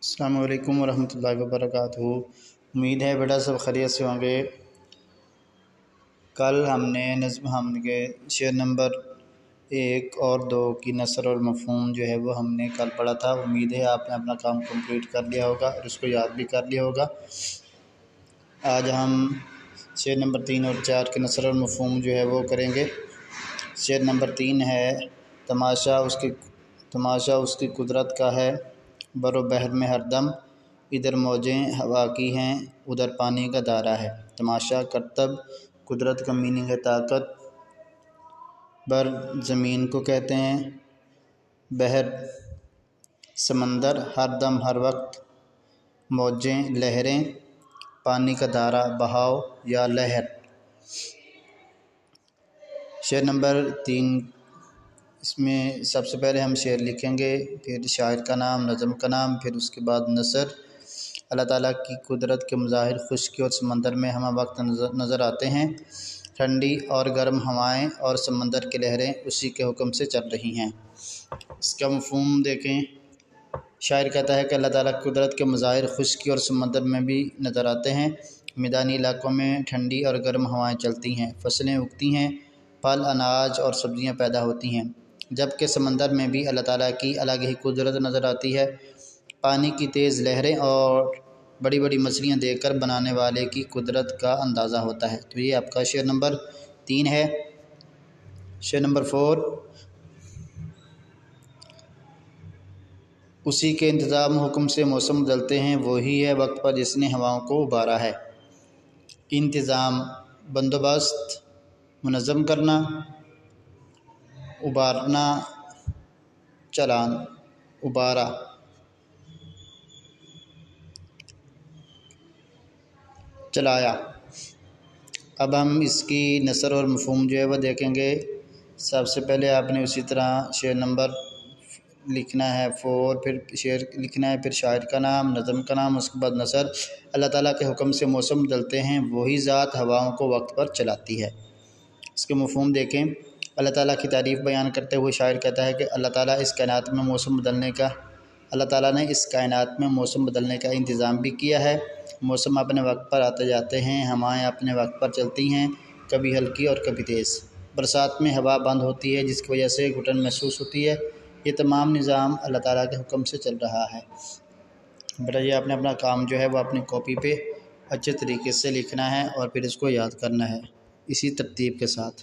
السلام علیکم ورحمۃ اللہ وبرکاتہ۔ امید ہے بیٹا سب خیریت سے ہوں گے۔ کل ہم نے نظم حمد کے شعر نمبر 1 اور 2 کی نثر اور مفہوم جو ہے وہ ہم نے کل پڑھا تھا۔ امید ہے آپ نے اپنا کام کمپلیٹ کر لیا ہوگا اور اس کو یاد بھی کر لیا ہوگا۔ آج ہم شعر نمبر 3 اور 4 کے نثر اور مفہوم جو ہے وہ کریں گے۔ شعر نمبر 3 ہے تماشا اس کی قدرت کا ہے، بر و بحر میں ہر دم، ادھر موجیں ہوا کی ہیں، ادھر پانی کا دھارا ہے۔ تماشا کرتب، قدرت کا میننگ ہے طاقت، بر زمین کو کہتے ہیں، بحر سمندر، ہر دم ہر وقت، موجیں لہریں، پانی کا دھارا بہاؤ یا لہر۔ شعر نمبر 3، اس میں سب سے پہلے ہم شعر لکھیں گے، پھر شاعر کا نام، نظم کا نام، پھر اس کے بعد نثر۔ اللہ تعالیٰ کی قدرت کے مظاہر خشکی اور سمندر میں ہمہ وقت نظر آتے ہیں۔ ٹھنڈی اور گرم ہوائیں اور سمندر کی لہریں اسی کے حکم سے چل رہی ہیں۔ اس کا مفہوم دیکھیں۔ شاعر کہتا ہے کہ اللہ تعالیٰ کی قدرت کے مظاہر خشکی اور سمندر میں بھی نظر آتے ہیں۔ میدانی علاقوں میں ٹھنڈی اور گرم ہوائیں چلتی ہیں، فصلیں اگتی ہیں، پھل، اناج اور سبزیاں پیدا ہوتی ہیں، جبکہ سمندر میں بھی اللہ تعالیٰ کی الگ ہی قدرت نظر آتی ہے۔ پانی کی تیز لہریں اور بڑی بڑی مچھلیاں دیکھ کر بنانے والے کی قدرت کا اندازہ ہوتا ہے۔ تو یہ آپ کا شعر نمبر 3 ہے۔ شعر نمبر 4، اسی کے انتظام حکم سے موسم بدلتے ہیں، وہی ہے وقت پر جس نے ہواؤں کو ابارا ہے۔ انتظام، بندوبست، منظم کرنا، ابارنا، چلان، ابارا۔ چلایا۔ اب ہم اس کی نثر اور مفہوم جو ہے وہ دیکھیں گے۔ سب سے پہلے آپ نے اسی طرح شعر نمبر لکھنا ہے 4، پھر شعر لکھنا ہے، پھر شاعر کا نام، نظم کا نام، اس کے بعد نثر۔ اللہ تعالیٰ کے حکم سے موسم بدلتے ہیں، وہی ذات ہواؤں کو وقت پر چلاتی ہے۔ اس کے مفہوم دیکھیں۔ اللہ تعالیٰ کی تعریف بیان کرتے ہوئے شاعر کہتا ہے کہ اللہ تعالیٰ نے اس کائنات میں موسم بدلنے کا انتظام بھی کیا ہے۔ موسم اپنے وقت پر آتے جاتے ہیں، ہوائیں اپنے وقت پر چلتی ہیں، کبھی ہلکی اور کبھی تیز۔ برسات میں ہوا بند ہوتی ہے جس کی وجہ سے گھٹن محسوس ہوتی ہے۔ یہ تمام نظام اللہ تعالیٰ کے حکم سے چل رہا ہے۔ بیٹا یہ آپ نے اپنا کام جو ہے وہ اپنی کاپی پہ اچھے طریقے سے لکھنا ہے اور پھر اس کو یاد کرنا ہے اسی ترتیب کے ساتھ۔